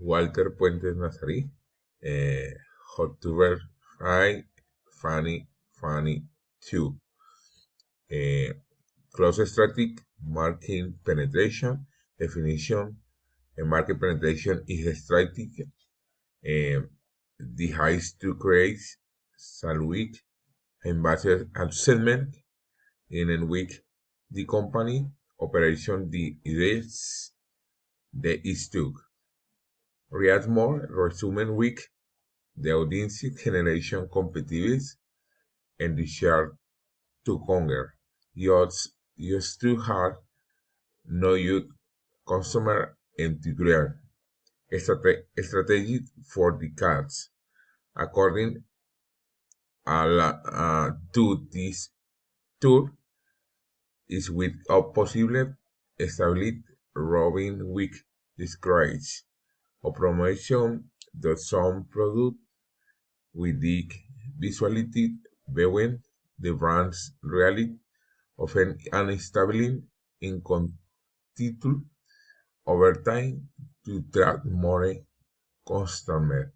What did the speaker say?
Walter Puentes Nazarí, October 5, Funny, Funny 2. Eh, Close Strategic Market Penetration definition. Market penetration is a strategy device to create salvage investor assessment in which the company operation the ideas that is took. Read more resume week the audience generation competitiveness and the share to conquer. Use too hard, no you customer and titular. Strategy for the cards. According to this tour, is with a possible stability Robin Week describes a promotion that some product with the visuality viewing the brand's reality often unstable in title over time to attract more customer.